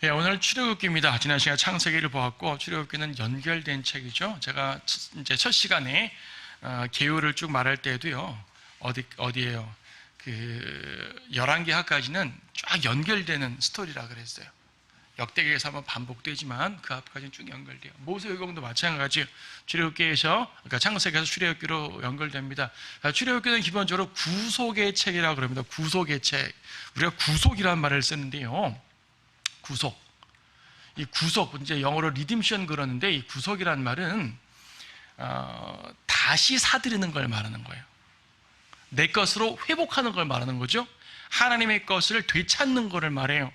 예, 오늘 출애굽기입니다. 지난 시간 창세기를 보았고 출애굽기는 연결된 책이죠. 제가 이제 첫 시간에 계율을 쭉 말할 때에도요. 어디예요? 그 11개 하까지는 쫙 연결되는 스토리라 그랬어요. 역대기에서 한번 반복되지만 그 앞까지는 쭉 연결돼요. 모세오경도 마찬가지예요. 출애굽기에서 그러니까 창세기에서 출애굽기로 연결됩니다. 출애굽기는 기본적으로 구속의 책이라고 그럽니다. 구속의 책. 우리가 구속이라는 말을 쓰는데요. 구속. 이 구속, 이제 영어로 리딤션 그러는데 이 구속이라는 말은 다시 사들이는 걸 말하는 거예요. 내 것으로 회복하는 걸 말하는 거죠. 하나님의 것을 되찾는 것을 말해요.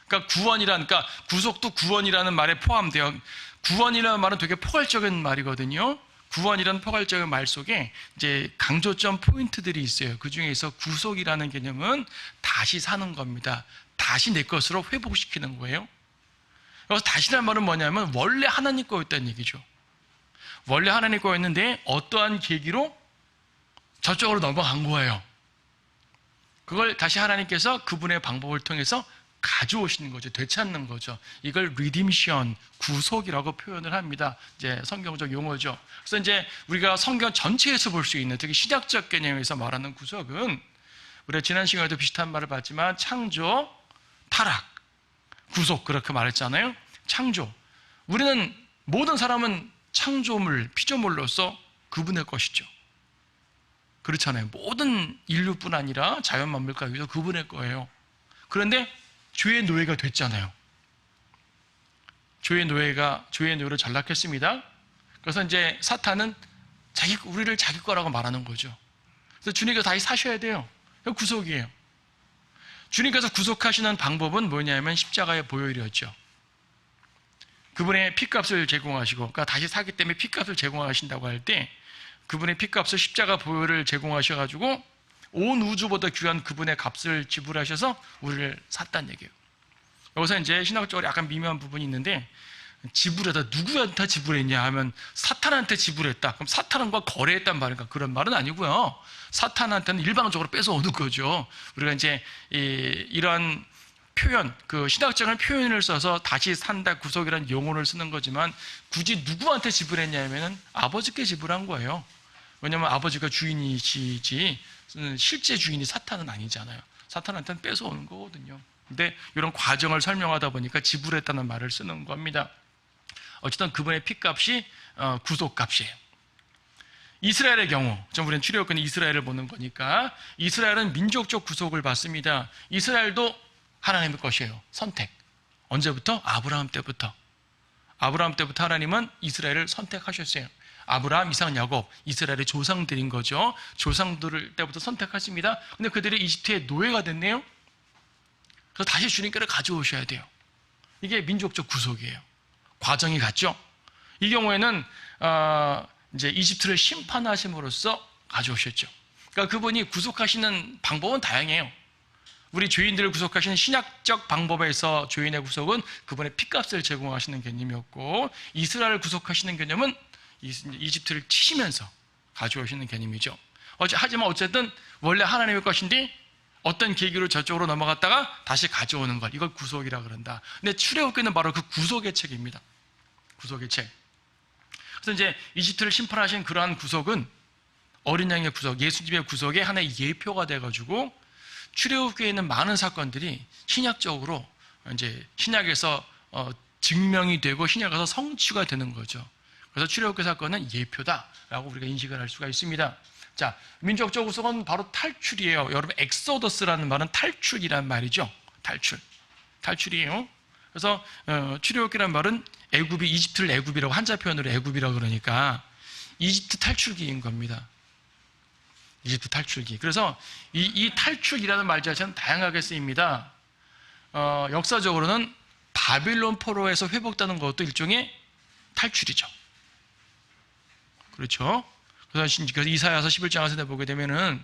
그러니까 그러니까 구속도 구원이라는 말에 포함되어, 구원이라는 말은 되게 포괄적인 말이거든요. 구원이라는 포괄적인 말 속에 이제 강조점 포인트들이 있어요. 그 중에서 구속이라는 개념은 다시 사는 겁니다. 다시 내 것으로 회복시키는 거예요. 그래서 다시라는 말은 뭐냐면 원래 하나님 거였다는 얘기죠. 원래 하나님 거였는데 어떠한 계기로 저쪽으로 넘어간 거예요. 그걸 다시 하나님께서 그분의 방법을 통해서 가져오시는 거죠. 되찾는 거죠. 이걸 리딤션, 구속이라고 표현을 합니다. 이제 성경적 용어죠. 그래서 이제 우리가 성경 전체에서 볼 수 있는, 특히 신약적 개념에서 말하는 구속은 우리가 지난 시간에도 비슷한 말을 봤지만 창조, 타락, 구속 그렇게 말했잖아요. 창조. 우리는 모든 사람은 창조물, 피조물로서 그분의 것이죠. 그렇잖아요. 모든 인류뿐 아니라 자연 만물 가운데서 그분의 거예요. 그런데 죄의 노예가 됐잖아요. 죄의 노예로 전락했습니다. 그래서 이제 사탄은 우리를 자기 거라고 말하는 거죠. 그래서 주님께서 다시 사셔야 돼요. 그게 구속이에요. 주님께서 구속하시는 방법은 뭐냐면 십자가의 보혈이었죠. 그분의 피값을 제공하시고, 그러니까 다시 사기 때문에 피값을 제공하신다고 할 때 그분의 피값을 십자가 보혈을 제공하셔가지고 온 우주보다 귀한 그분의 값을 지불하셔서 우리를 샀다는 얘기예요. 여기서 이제 신학적으로 약간 미묘한 부분이 있는데, 지불하다, 누구한테 지불했냐 하면 사탄한테 지불했다. 그럼 사탄과 거래했단 말인가? 그런 말은 아니고요. 사탄한테는 일방적으로 뺏어오는 거죠. 우리가 이제 이런 표현, 그 신학적인 표현을 써서 다시 산다, 구속이라는 용어를 쓰는 거지만 굳이 누구한테 지불했냐 하면은 아버지께 지불한 거예요. 왜냐하면 아버지가 주인이시지 실제 주인이 사탄은 아니잖아요. 사탄한테는 뺏어오는 거거든요. 근데 이런 과정을 설명하다 보니까 지불했다는 말을 쓰는 겁니다. 어쨌든 그분의 피값이 구속값이에요. 이스라엘의 경우, 우리는 출애굽기는 이스라엘을 보는 거니까 이스라엘은 민족적 구속을 받습니다. 이스라엘도 하나님의 것이에요. 선택. 언제부터? 아브라함 때부터. 아브라함 때부터 하나님은 이스라엘을 선택하셨어요. 아브라함, 이삭, 야곱, 이스라엘의 조상들인 거죠. 조상들 때부터 선택하십니다. 근데 그들이 이집트의 노예가 됐네요. 그래서 다시 주님께로 가져오셔야 돼요. 이게 민족적 구속이에요. 과정이 같죠. 이 경우에는 이제 이집트를 심판하심으로써 가져오셨죠. 그러니까 그분이 구속하시는 방법은 다양해요. 우리 죄인들을 구속하시는 신약적 방법에서 죄인의 구속은 그분의 피값을 제공하시는 개념이었고, 이스라엘을 구속하시는 개념은 이집트를 치시면서 가져오시는 개념이죠. 하지만 어쨌든 원래 하나님의 것인데 어떤 계기로 저쪽으로 넘어갔다가 다시 가져오는 것, 이걸 구속이라 그런다. 근데 출애굽기는 바로 그 구속의 책입니다. 구속의 책. 그래서 이제 이집트를 심판하신 그러한 구속은 어린 양의 구속, 예수님의 구속의 하나의 예표가 돼가지고 출애굽기에 있는 많은 사건들이 신약적으로 이제 신약에서 증명이 되고 신약에서 성취가 되는 거죠. 그래서 출애굽기 사건은 예표다라고 우리가 인식을 할 수가 있습니다. 자, 민족적 구속은 바로 탈출이에요. 여러분, 엑소더스라는 말은 탈출이란 말이죠. 탈출이에요. 그래서 출애굽기란 말은 이집트를 애굽이라고, 한자 표현으로 애굽이라고 그러니까 이집트 탈출기인 겁니다. 이집트 탈출기. 그래서 이 탈출이라는 말 자체는 다양하게 쓰입니다. 역사적으로는 바빌론 포로에서 회복되는 것도 일종의 탈출이죠. 그렇죠? 그래서 이사야서 11장에서 보게 되면은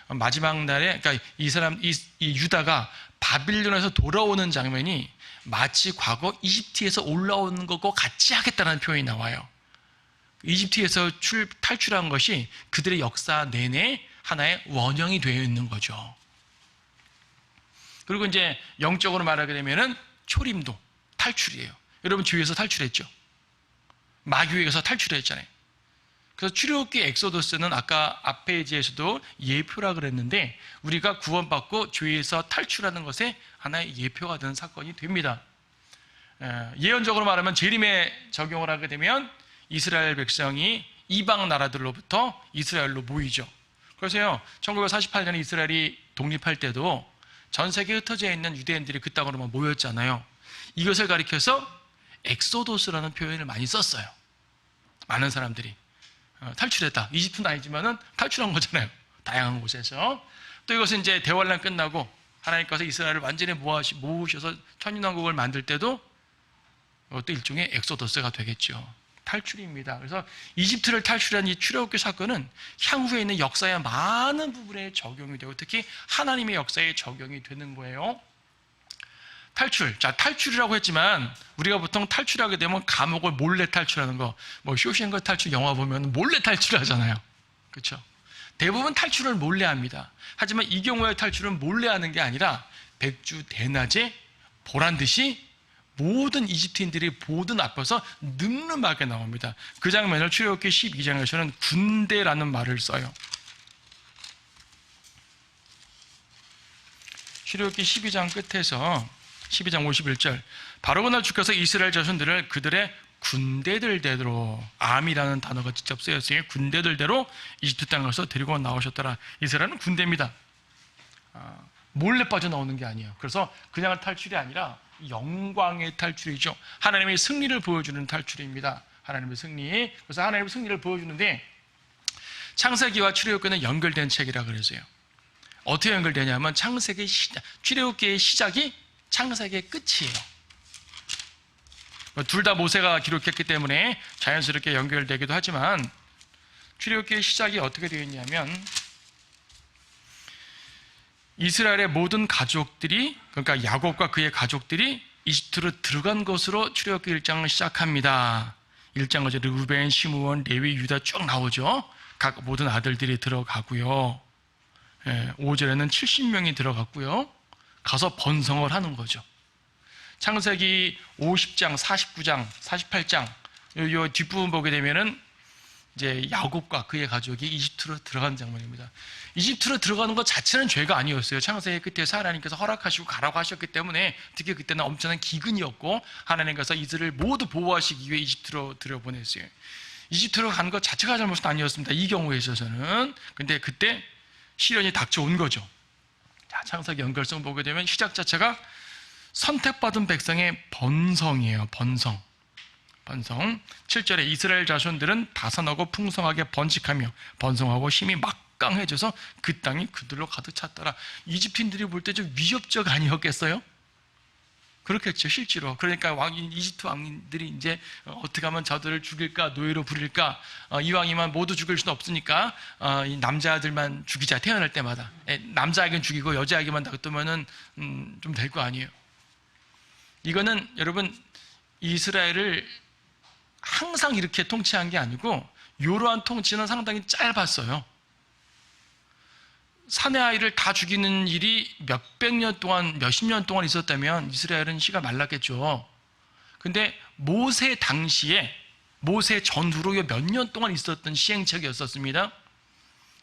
마지막 날에, 그러니까 이 유다가 바빌론에서 돌아오는 장면이 마치 과거 이집트에서 올라오는 것과 같이 하겠다는 표현이 나와요. 이집트에서 탈출한 것이 그들의 역사 내내 하나의 원형이 되어 있는 거죠. 그리고 이제 영적으로 말하게 되면은 초림도 탈출이에요. 여러분 죄에서 탈출했죠? 마귀에게서 탈출했잖아요. 그래서 출애굽기 엑소더스는 아까 앞 페이지에서도 예표라 그랬는데 우리가 구원받고 죄에서 탈출하는 것에 하나의 예표가 되는 사건이 됩니다. 예언적으로 말하면 재림에 적용을 하게 되면 이스라엘 백성이 이방 나라들로부터 이스라엘로 모이죠. 그래서요 1948년에 이스라엘이 독립할 때도 전 세계에 흩어져 있는 유대인들이 그 땅으로만 모였잖아요. 이것을 가리켜서 엑소도스라는 표현을 많이 썼어요. 많은 사람들이 탈출했다. 이집트는 아니지만은 탈출한 거잖아요. 다양한 곳에서. 또 이것은 이제 대환란 끝나고 하나님께서 이스라엘을 완전히 모으셔서 천년왕국을 만들 때도 또 일종의 엑소더스가 되겠죠. 탈출입니다. 그래서 이집트를 탈출한 이 출애굽기 사건은 향후에 있는 역사의 많은 부분에 적용이 되고 특히 하나님의 역사에 적용이 되는 거예요. 탈출. 자, 탈출이라고 했지만 우리가 보통 탈출하게 되면 감옥을 몰래 탈출하는 거, 뭐 쇼생크 탈출 영화 보면 몰래 탈출하잖아요. 그렇죠? 대부분 탈출을 몰래 합니다. 하지만 이 경우의 탈출은 몰래 하는 게 아니라 백주 대낮에 보란 듯이 모든 이집트인들이 보던 앞에서 늠름하게 나옵니다. 그 장면을 출애굽기 12장에서는 군대라는 말을 써요. 출애굽기 12장 끝에서 12장 51절 바로 그날 주께서 이스라엘 자손들을 그들의 군대들대로 암이라는 단어가 직접 쓰였어요. 군대들대로 이집트 땅에서 데리고 나오셨더라. 이스라엘은 군대입니다. 몰래 빠져나오는 게 아니에요. 그래서 그냥 탈출이 아니라 영광의 탈출이죠. 하나님의 승리를 보여주는 탈출입니다. 하나님의 승리. 그래서 하나님의 승리를 보여주는데 창세기와 출애굽기는 연결된 책이라 그랬어요. 어떻게 연결되냐면 창세기의 시작, 출애굽기의 시작이 창세기의 끝이에요. 둘 다 모세가 기록했기 때문에 자연스럽게 연결되기도 하지만 출애굽기의 시작이 어떻게 되어 있냐면 이스라엘의 모든 가족들이, 그러니까 야곱과 그의 가족들이 이집트로 들어간 것으로 출애굽기 1장을 시작합니다. 1장은 르우벤, 시므온, 레위, 유다 쭉 나오죠. 각 모든 아들들이 들어가고요. 5절에는 70명이 들어갔고요. 가서 번성을 하는 거죠. 창세기 50장, 49장, 48장 요 뒷부분 보게 되면은 이제 야곱과 그의 가족이 이집트로 들어간 장면입니다. 이집트로 들어가는 것 자체는 죄가 아니었어요. 창세기 끝에서 하나님께서 허락하시고 가라고 하셨기 때문에 특히 그때는 엄청난 기근이었고 하나님께서 이들을 모두 보호하시기 위해 이집트로 들여보냈어요. 이집트로 간 것 자체가 잘못은 아니었습니다. 이 경우에 있어서는. 근데 그때 시련이 닥쳐온 거죠. 자, 창세기 연결성 보게 되면 시작 자체가 선택받은 백성의 번성이에요. 번성. 7절에 이스라엘 자손들은 다산하고 풍성하게 번식하며 번성하고 힘이 막강해져서 그 땅이 그들로 가득 찼더라. 이집트인들이 볼 때 좀 위협적 아니었겠어요? 그렇겠죠, 실제로. 그러니까 이집트 왕들이 이제 어떻게 하면 저들을 죽일까, 노예로 부릴까, 이왕이면 모두 죽일 수는 없으니까 이 남자들만 죽이자, 태어날 때마다. 남자에게는 죽이고 여자에게만 놔두면은 좀 될 거 아니에요. 이거는 여러분 이스라엘을 항상 이렇게 통치한 게 아니고 이러한 통치는 상당히 짧았어요. 사내 아이를 다 죽이는 일이 몇백 년 동안, 몇십 년 동안 있었다면 이스라엘은 씨가 말랐겠죠. 근데 모세 당시에, 모세 전후로 몇 년 동안 있었던 시행책이었었습니다.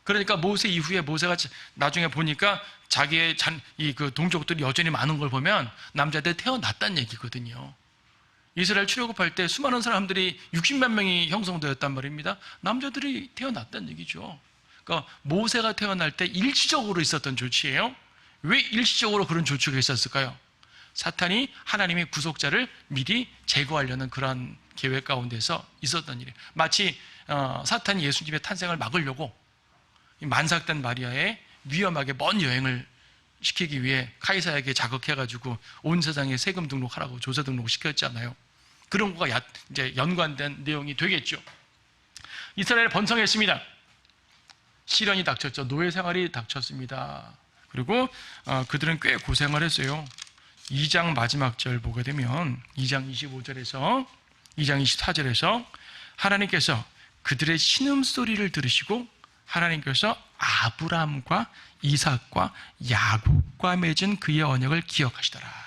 그러니까 모세 이후에 모세가 나중에 보니까 자기의 그 동족들이 여전히 많은 걸 보면 남자들 태어났다는 얘기거든요. 이스라엘 출애굽할 때 수많은 사람들이 60만 명이 형성되었단 말입니다. 남자들이 태어났다는 얘기죠. 그러니까 모세가 태어날 때 일시적으로 있었던 조치예요. 왜 일시적으로 그런 조치가 있었을까요? 사탄이 하나님의 구속자를 미리 제거하려는 그러한 계획 가운데서 있었던 일이에요. 마치 사탄이 예수님의 탄생을 막으려고 만삭된 마리아의 위험하게 먼 여행을 시키기 위해 카이사에게 자극해가지고 온 세상에 세금 등록하라고 조세 등록 시켰잖아요. 그런 거가 이제 연관된 내용이 되겠죠. 이스라엘 번성했습니다. 시련이 닥쳤죠. 노예 생활이 닥쳤습니다. 그리고 그들은 꽤 고생을 했어요. 2장 마지막 절 보게 되면 2장 25절에서 2장 24절에서 하나님께서 그들의 신음소리를 들으시고 하나님께서 아브라함과 이삭과 야곱과 맺은 그의 언약을 기억하시더라.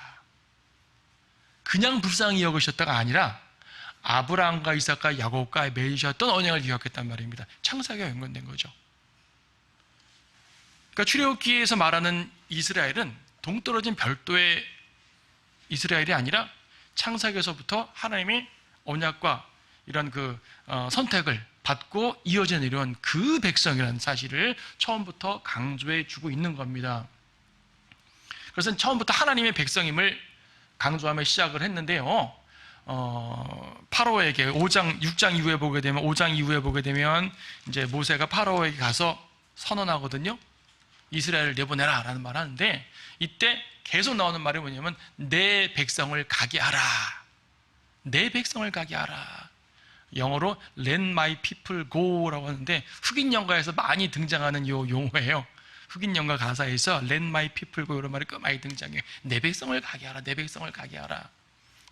그냥 불쌍히 여기셨다가 아니라 아브라함과 이삭과 야곱과 맺으셨던 언약을 기억했단 말입니다. 창세기와 연관된 거죠. 그러니까 출애굽기에서 말하는 이스라엘은 동떨어진 별도의 이스라엘이 아니라 창세기에서부터 하나님의 언약과 이런 선택을 받고 이어져 내려온 그 백성이라는 사실을 처음부터 강조해 주고 있는 겁니다. 그래서 처음부터 하나님의 백성임을 강조하며 시작을 했는데요. 파로에게 6장 이후에 보게 되면 이제 모세가 파로에게 가서 선언하거든요. 이스라엘을 내보내라 라는 말을 하는데, 이때 계속 나오는 말이 뭐냐면 내 백성을 가게 하라. 내 백성을 가게 하라. 영어로 Let my people go 라고 하는데, 흑인 영가에서 많이 등장하는 이 용어예요. 흑인 영가 가사에서 Let my people go 이런 말이 꽤 많이 등장해요. 내 백성을 가게 하라. 내 백성을 가게 하라.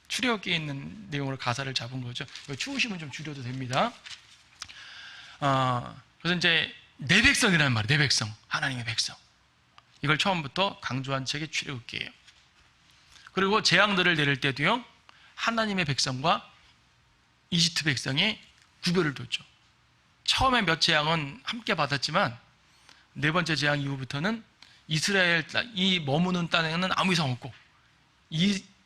출애굽기에 있는 내용으로 가사를 잡은 거죠. 추우시면 좀 줄여도 됩니다. 그래서 이제 내 백성이라는 말이에요. 내 백성, 하나님의 백성. 이걸 처음부터 강조한 책이 출애굽기예요. 그리고 재앙들을 내릴 때도요, 하나님의 백성과 이집트 백성이 구별을 뒀죠. 처음에 몇 재앙은 함께 받았지만 네 번째 재앙 이후부터는 이스라엘 이 머무는 땅에는 아무 이상 없고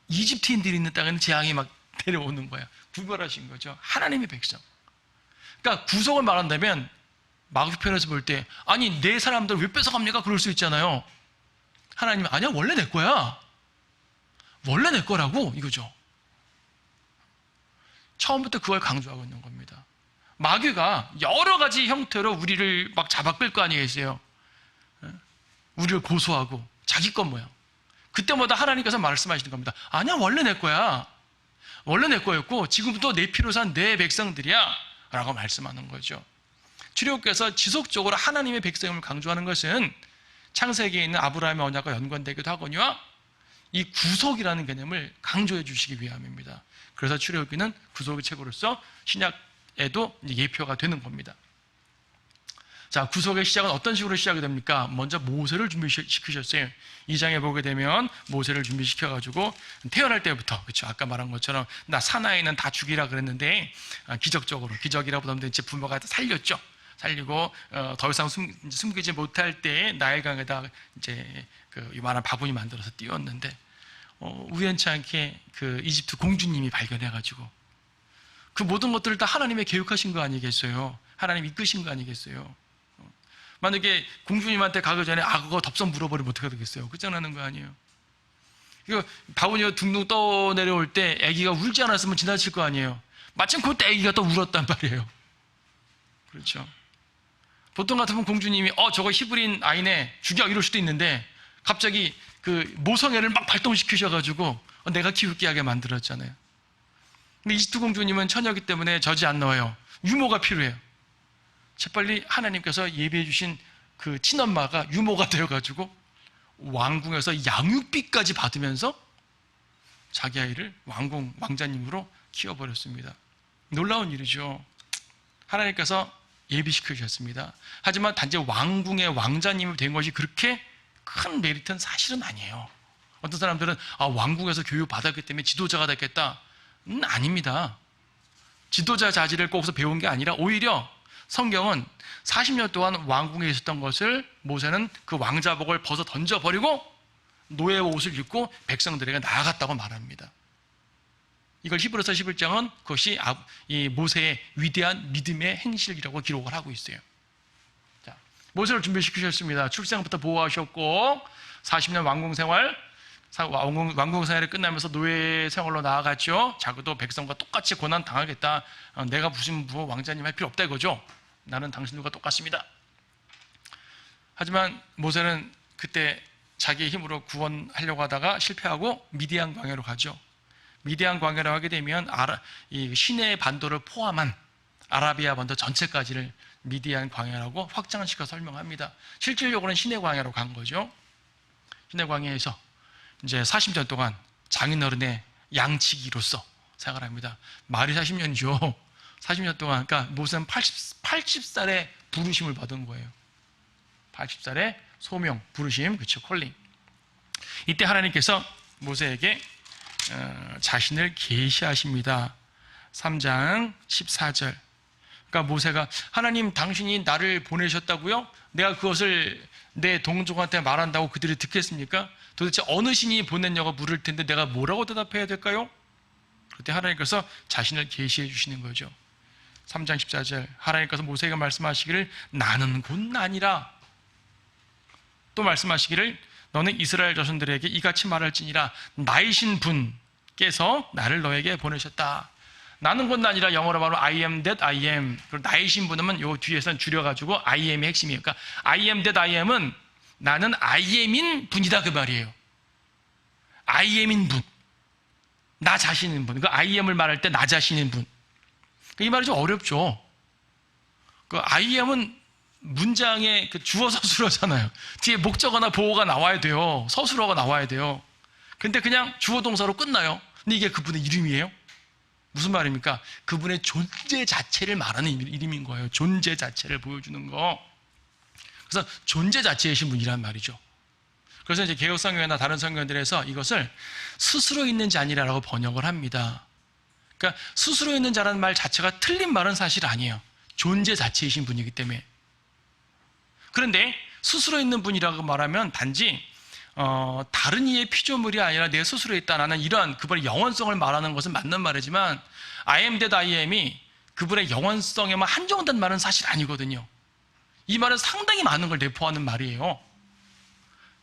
이집트인들이 있는 땅에는 재앙이 막 내려오는 거야. 구별하신 거죠. 하나님의 백성. 그러니까 구속을 말한다면 마귀편에서 볼 때 아니 내 사람들 왜 뺏어갑니까? 그럴 수 있잖아요. 하나님이 아니야 원래 내 거야. 원래 내 거라고 이거죠. 처음부터 그걸 강조하고 있는 겁니다. 마귀가 여러 가지 형태로 우리를 막 잡아끌 거 아니겠어요. 우리를 고소하고 자기 것 모양. 그때마다 하나님께서 말씀하시는 겁니다. 아니야 원래 내 거야. 원래 내 거였고 지금부터 내 피로 산 내 백성들이야 라고 말씀하는 거죠. 출애굽기에서 지속적으로 하나님의 백성임을 강조하는 것은 창세기에 있는 아브라함의 언약과 연관되기도 하거니와 이 구속이라는 개념을 강조해 주시기 위함입니다. 그래서 출애굽기는 구속의 책으로서 신약에도 예표가 되는 겁니다. 자, 구속의 시작은 어떤 식으로 시작이 됩니까? 먼저 모세를 준비시키셨어요. 2장에 보게 되면 모세를 준비시켜가지고 태어날 때부터, 그렇죠? 아까 말한 것처럼 나 사나이는 다 죽이라 그랬는데 기적적으로, 기적이라보다는 이제 부모가 살렸죠. 살리고 더 이상 숨기지 못할 때 나일강에다 이제 이만한 바구니 만들어서 띄웠는데 우연치 않게 그 이집트 공주님이 발견해가지고 그 모든 것들을 다 하나님의 계획하신 거 아니겠어요? 하나님 이끄신 거 아니겠어요? 만약에 공주님한테 가기 전에 그거 덥석 물어버리면 어떻게 되겠어요? 끝장나는 거 아니에요? 이거 바구니가 둥둥 떠내려올 때 아기가 울지 않았으면 지나칠 거 아니에요? 마침 그때 아기가 또 울었단 말이에요. 그렇죠? 보통 같으면 공주님이 저거 히브리인 아이네 죽여 이럴 수도 있는데 갑자기 그 모성애를 막 발동시키셔가지고 내가 키울게 하게 만들었잖아요. 근데 이집트 공주님은 처녀이기 때문에 젖이 안 나와요. 유모가 필요해요. 재빨리 하나님께서 예비해 주신 그 친엄마가 유모가 되어가지고 왕궁에서 양육비까지 받으면서 자기 아이를 왕자님으로 키워버렸습니다. 놀라운 일이죠. 하나님께서 예비시키셨습니다. 하지만 단지 왕궁의 왕자님이 된 것이 그렇게 큰 메리트는 사실은 아니에요. 어떤 사람들은 왕궁에서 교육받았기 때문에 지도자가 됐겠다. 아닙니다. 지도자 자질을 꼭서 배운 게 아니라 오히려 성경은 40년 동안 왕궁에 있었던 것을 모세는 그 왕자복을 벗어 던져버리고 노예의 옷을 입고 백성들에게 나아갔다고 말합니다. 이걸 히브리서 11장은 그것이 이 모세의 위대한 믿음의 행실이라고 기록을 하고 있어요. 자, 모세를 준비시키셨습니다. 출생부터 보호하셨고 40년 왕궁 생활이 끝나면서 노예 생활로 나아갔죠. 자기도 백성과 똑같이 고난 당하겠다. 내가 무슨 왕자님 할 필요 없다 이거죠. 나는 당신들과 똑같습니다. 하지만 모세는 그때 자기의 힘으로 구원하려고 하다가 실패하고 미디안 광야로 가죠. 미디안 광야로 하게 되면 이 시내 반도를 포함한 아라비아 반도 전체까지를 미디안 광야라고 확장시켜 설명합니다. 실질적으로는 시내 광야로 간 거죠. 시내 광야에서 이제 40년 동안 장인어른의 양치기로서 생활합니다. 말이 40년이죠. 40년 동안, 그러니까 모세는 80살의 부르심을 받은 거예요. 80살의 소명, 부르심, 그렇죠, 콜링. 이때 하나님께서 모세에게 자신을 계시하십니다. 3장 14절. 그러니까 모세가 하나님 당신이 나를 보내셨다고요? 내가 그것을 내 동족한테 말한다고 그들이 듣겠습니까? 도대체 어느 신이 보냈냐고 물을 텐데 내가 뭐라고 대답해야 될까요? 그때 하나님께서 자신을 계시해 주시는 거죠. 3장 14절. 하나님께서 모세에게 말씀하시기를 나는 곧 나니라. 또 말씀하시기를 너는 이스라엘 자손들에게 이같이 말할지니라 나이신 분께서 나를 너에게 보내셨다. 나는 곧 나니라 영어로 말하면 I am that I am. 그리고 나이신 분은 요 뒤에선 줄여가지고 I am이 핵심이에요. 그러니까 I am that I am은 나는 I am인 분이다 그 말이에요. I am인 분. 나 자신인 분. 그 I am을 말할 때 나 자신인 분. 이 말이 좀 어렵죠. 그 I am은 문장에 그 주어 서술어잖아요. 뒤에 목적어나 보어가 나와야 돼요. 서술어가 나와야 돼요. 근데 그냥 주어 동사로 끝나요. 근데 이게 그분의 이름이에요? 무슨 말입니까? 그분의 존재 자체를 말하는 이름인 거예요. 존재 자체를 보여주는 거. 그래서 존재 자체이신 분이란 말이죠. 그래서 이제 개혁성경이나 다른 성경들에서 이것을 스스로 있는 자니라라고 번역을 합니다. 그러니까 스스로 있는 자라는 말 자체가 틀린 말은 사실 아니에요. 존재 자체이신 분이기 때문에. 그런데 스스로 있는 분이라고 말하면 단지 다른 이의 피조물이 아니라 내 스스로 있다는 이러한 그분의 영원성을 말하는 것은 맞는 말이지만 I am that I am이 그분의 영원성에만 한정된 말은 사실 아니거든요. 이 말은 상당히 많은 걸 내포하는 말이에요.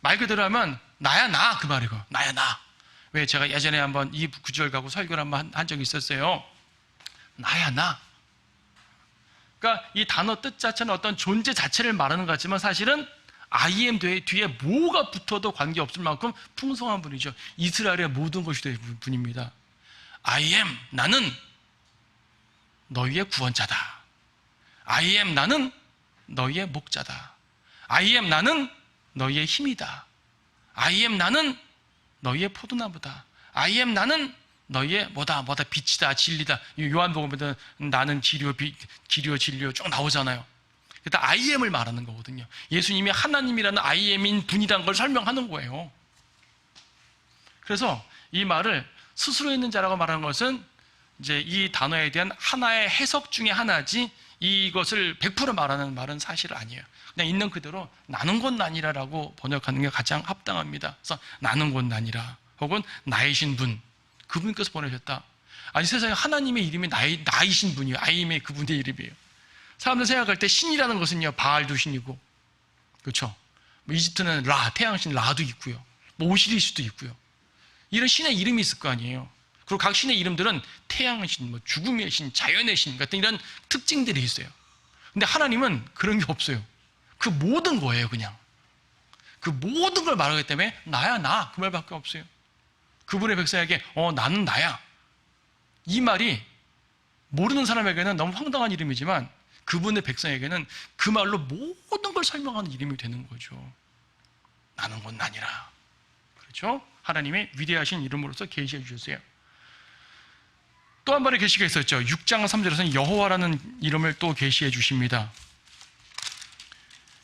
말 그대로 하면 나야 나 그 말이고 나야 나. 왜 제가 예전에 한번 이 구절 가고 설교를 한번 한 적이 있었어요. 나야 나. 그러니까 이 단어 뜻 자체는 어떤 존재 자체를 말하는 것 같지만 사실은 I am 뒤에 뭐가 붙어도 관계없을 만큼 풍성한 분이죠. 이스라엘의 모든 것이 된 분입니다. I am 나는 너희의 구원자다. I am 나는 너희의 목자다. I am 나는 너희의 힘이다. I am 나는 너희의 포도나무다. I am 나는 너희의 뭐다 빛이다 진리다. 요한복음에는 나는 기료 진리요 쭉 나오잖아요. 그러니까 I am을 말하는 거거든요. 예수님이 하나님이라는 I am인 분이라는 걸 설명하는 거예요. 그래서 이 말을 스스로 있는 자라고 말하는 것은 이제 이 단어에 대한 하나의 해석 중에 하나지 이것을 100% 말하는 말은 사실 아니에요. 그냥 있는 그대로 나는 곧 나니라라고 번역하는 게 가장 합당합니다. 그래서 나는 곧 나니라 혹은 나이신 분 그분께서 보내셨다. 아니 세상에 하나님의 이름이 나이신 분이에요. 아임의 그분의 이름이에요. 사람들 생각할 때 신이라는 것은요 바알도 신이고 그렇죠. 뭐 이집트는 라 태양신 라도 있고요. 뭐 오시리스도 있고요. 이런 신의 이름이 있을 거 아니에요. 그리고 각 신의 이름들은 태양신, 뭐 죽음의 신, 자연의 신 같은 이런 특징들이 있어요. 근데 하나님은 그런 게 없어요. 그 모든 거예요, 그냥. 그 모든 걸 말하기 때문에 나야 나 그 말밖에 없어요. 그분의 백성에게 나는 나야 이 말이 모르는 사람에게는 너무 황당한 이름이지만 그분의 백성에게는 그 말로 모든 걸 설명하는 이름이 되는 거죠. 나는 곧 나니라. 그렇죠? 하나님의 위대하신 이름으로서 계시해 주셨어요. 또 한 번의 계시가 있었죠. 6장 3절에서는 여호와라는 이름을 또 계시해 주십니다.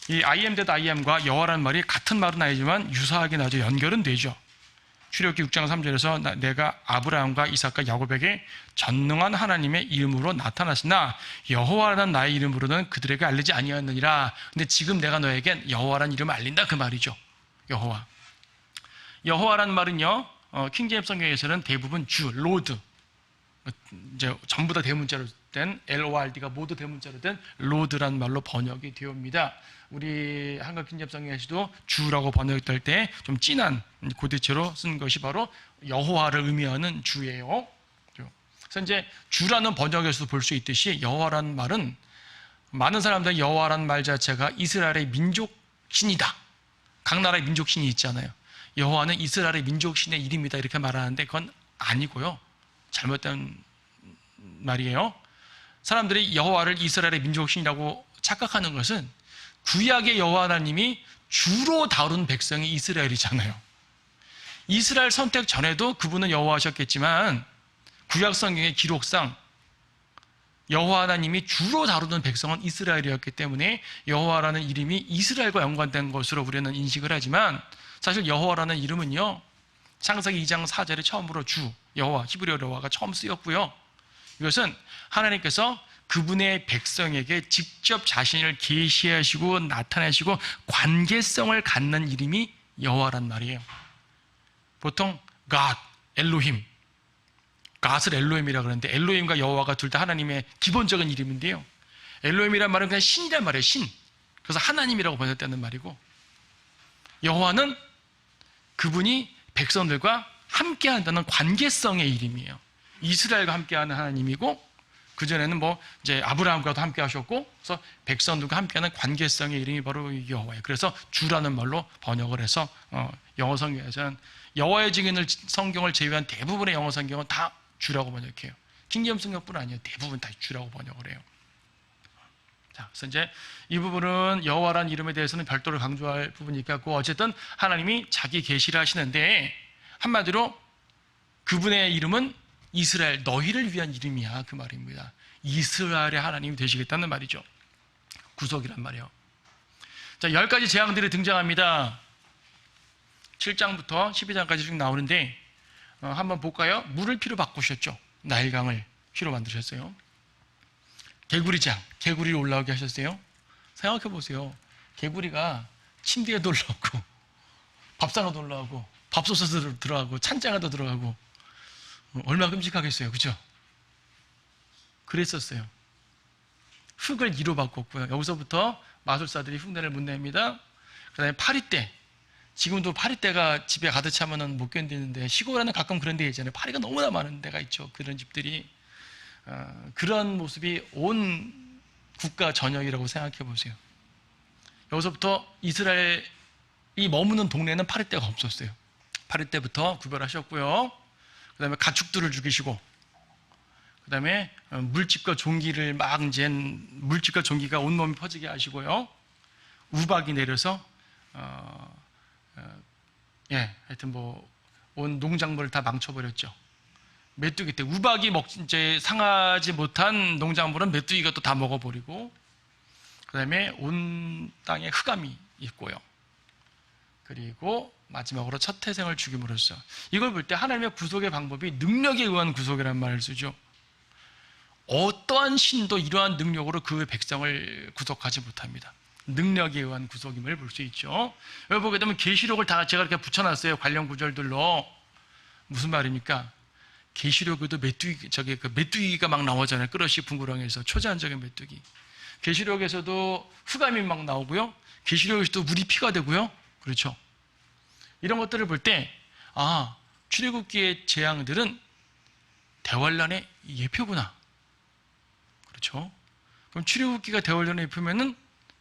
이 I am that I am과 여호와라는 말이 같은 말은 아니지만 유사하긴 하죠. 연결은 되죠. 출애굽기 6장 3절에서 내가 아브라함과 이삭과 야곱에게 전능한 하나님의 이름으로 나타나시나 여호와라는 나의 이름으로는 그들에게 알리지 아니하였느니라. 근데 지금 내가 너에겐 여호와라는 이름을 알린다 그 말이죠. 여호와. 여호와라는 말은요 킹제임스 성경에서는 대부분 주, 로드 이제 전부 다 대문자로 된 LORD가 모두 대문자로 된 로드라는 말로 번역이 되옵니다. 우리 한글 킹제임스 성경에서도 주라고 번역될 때 좀 진한 고대체로 쓴 것이 바로 여호와를 의미하는 주예요. 그래서 이제 주라는 번역에서도 볼 수 있듯이 여호와라는 말은 많은 사람들이 여호와라는 말 자체가 이스라엘의 민족 신이다. 각 나라의 민족 신이 있잖아요. 여호와는 이스라엘의 민족 신의 이름이다 이렇게 말하는데 그건 아니고요. 잘못된 말이에요. 사람들이 여호와를 이스라엘의 민족 신이라고 착각하는 것은 구약의 여호와 하나님이 주로 다룬 백성이 이스라엘이잖아요. 이스라엘 선택 전에도 그분은 여호와셨겠지만 구약 성경의 기록상 여호와 하나님이 주로 다루는 백성은 이스라엘이었기 때문에 여호와라는 이름이 이스라엘과 연관된 것으로 우리는 인식을 하지만 사실 여호와라는 이름은요 창세기 2장 4절에 처음으로 주, 여호와, 히브리어 여호와가 처음 쓰였고요. 이것은 하나님께서 그분의 백성에게 직접 자신을 계시하시고 나타내시고 관계성을 갖는 이름이 여호와란 말이에요. 보통 God, 엘로힘, God을 엘로힘이라고 그러는데 엘로힘과 여호와가 둘 다 하나님의 기본적인 이름인데요. 엘로힘이란 말은 그냥 신이란 말이에요. 신. 그래서 하나님이라고 번역되는 말이고, 여호와는 그분이 백성들과 함께한다는 관계성의 이름이에요. 이스라엘과 함께하는 하나님이고, 그전에는 이제 아브라함과도 함께 하셨고, 그래서 백성들과 함께하는 관계성의 이름이 바로 여호와예요. 그래서 주라는 말로 번역을 해서 영어 성경에서는 여호와의 증인을 성경을 제외한 대부분의 영어 성경은 다 주라고 번역해요. 킹제임스 성경뿐 아니에요. 대부분 다 주라고 번역을 해요. 자, 그래서 이제 이 부분은 여호와라는 이름에 대해서는 별도로 강조할 부분이 있고, 어쨌든 하나님이 자기 계시를 하시는데, 한마디로 그분의 이름은 이스라엘, 너희를 위한 이름이야, 그 말입니다. 이스라엘의 하나님이 되시겠다는 말이죠. 구속이란 말이에요. 자, 10가지 재앙들이 등장합니다. 7장부터 12장까지 쭉 나오는데, 한번 볼까요? 물을 피로 바꾸셨죠. 나일강을 피로 만드셨어요. 개구리장, 개구리를 올라오게 하셨어요. 생각해 보세요. 개구리가 침대에도 올라오고, 밥상에도 올라오고, 밥솥에도 들어가고, 찬장에도 들어가고, 얼마나 끔찍하겠어요. 그죠? 그랬었어요. 흙을 이로 바꿨고요. 여기서부터 마술사들이 흉내를 못 냅니다. 그 다음에 파리떼. 지금도 파리떼가 집에 가득 차면 못 견디는데, 시골에는 가끔 그런 데 있잖아요. 파리가 너무나 많은 데가 있죠. 그런 집들이. 그런 모습이 온 국가 전역이라고 생각해 보세요. 여기서부터 이스라엘이 머무는 동네는 파리떼가 없었어요. 파리떼부터 구별하셨고요. 그 다음에 가축들을 죽이시고, 그 다음에 물집과 종기를 물집과 종기가 온몸에 퍼지게 하시고요. 우박이 내려서 하여튼 온 농작물을 다 망쳐버렸죠. 메뚜기 때 우박이 이제 상하지 못한 농작물은 메뚜기가 또 다 먹어버리고, 그 다음에 온 땅에 흑암이 있고요. 그리고 마지막으로 첫 태생을 죽임으로써, 이걸 볼 때 하나님의 구속의 방법이 능력에 의한 구속이라는 말을 쓰죠. 어떠한 신도 이러한 능력으로 그 백성을 구속하지 못합니다. 능력에 의한 구속임을 볼 수 있죠. 여기 보게 되면 계시록을 다 제가 이렇게 붙여놨어요. 관련 구절들로. 무슨 말입니까? 계시록에도 메뚜기가 막 나오잖아요. 끝없이 붕구렁에서 초자연적인 메뚜기. 계시록에서도 흑암이 막 나오고요. 계시록에서도 물이 피가 되고요. 그렇죠. 이런 것들을 볼 때, 출애굽기의 재앙들은 대환란의 예표구나. 그렇죠. 그럼 출애굽기가 대환란의 예표면은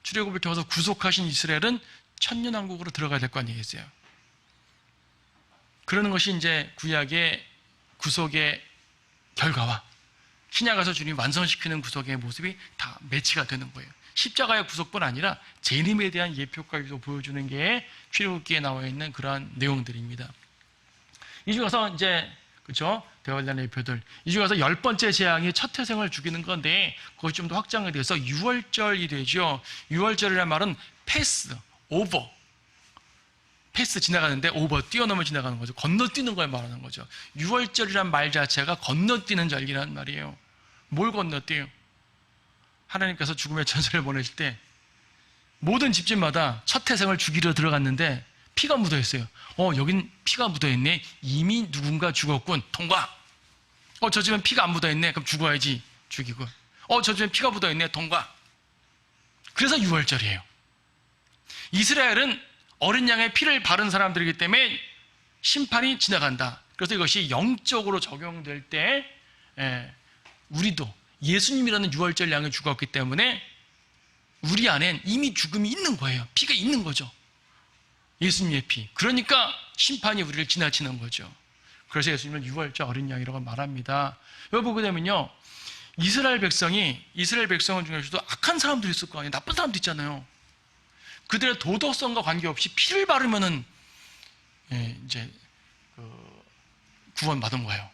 출애굽을 통해서 구속하신 이스라엘은 천년왕국으로 들어가야 될 거 아니겠어요. 그러는 것이 이제 구약의 구속의 결과와 신약에서 주님이 완성시키는 구속의 모습이 다 매치가 되는 거예요. 십자가의 구속뿐 아니라 재림에 대한 예표까지도 보여주는 게 출애굽기에 나와 있는 그러한 내용들입니다. 이 중에서 이제 그렇죠, 대환란의 예표들. 이 중에서 10번째 재앙이 첫 태생을 죽이는 건데, 그것이 좀 더 확장이 돼서 유월절이 되죠. 유월절이라는 말은 패스, 오버. 패스 지나가는데 오버, 뛰어넘어 지나가는 거죠. 건너뛰는 걸 말하는 거죠. 유월절이란 말 자체가 건너뛰는 절기라는 말이에요. 뭘 건너뛰어요? 하나님께서 죽음의 천사를 보내실 때 모든 집집마다 첫 태생을 죽이러 들어갔는데 피가 묻어 있어요. 여긴 피가 묻어 있네. 이미 누군가 죽었군. 통과. 저 집엔 피가 안 묻어 있네. 그럼 죽어야지. 죽이고. 저 집엔 피가 묻어 있네. 통과. 그래서 유월절이에요. 이스라엘은 어린 양의 피를 바른 사람들이기 때문에 심판이 지나간다. 그래서 이것이 영적으로 적용될 때 우리도 예수님이라는 유월절 양이 죽었기 때문에 우리 안엔 이미 죽음이 있는 거예요. 피가 있는 거죠. 예수님의 피. 그러니까 심판이 우리를 지나치는 거죠. 그래서 예수님은 유월절 어린 양이라고 말합니다. 여기 보게 되면요, 이스라엘 백성 중에서도 악한 사람도 있을 거 아니에요. 나쁜 사람도 있잖아요. 그들의 도덕성과 관계없이 피를 바르면은 이제 구원받은 거예요.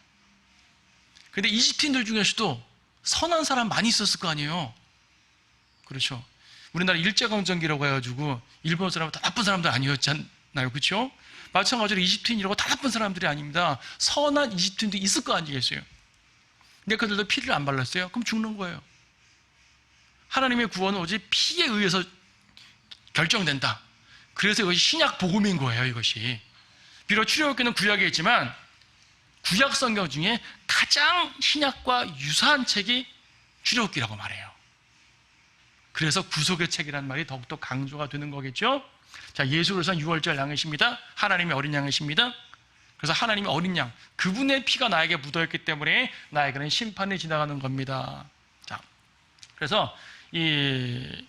근데 이집트인들 중에서도 선한 사람 많이 있었을 거 아니에요. 그렇죠. 우리나라 일제강점기라고 해가지고 일본 사람은 다 나쁜 사람들 아니었잖아요. 나요. 그렇죠? 마찬가지로 이집트인이라고 다 나쁜 사람들이 아닙니다. 선한 이집트인도 있을 거 아니겠어요? 근데 그들도 피를 안 발랐어요? 그럼 죽는 거예요. 하나님의 구원은 오직 피에 의해서 결정된다. 그래서 이것이 신약 복음인 거예요. 이것이 비록 출애굽기는 구약에 있지만 구약 성경 중에 가장 신약과 유사한 책이 출애굽기라고 말해요. 그래서 구속의 책이라는 말이 더욱더 강조가 되는 거겠죠. 자, 예수 그리스도는 유월절 양이십니다. 하나님의 어린 양이십니다. 그래서 하나님의 어린 양, 그분의 피가 나에게 묻어있기 때문에 나에게는 심판이 지나가는 겁니다. 자, 그래서 이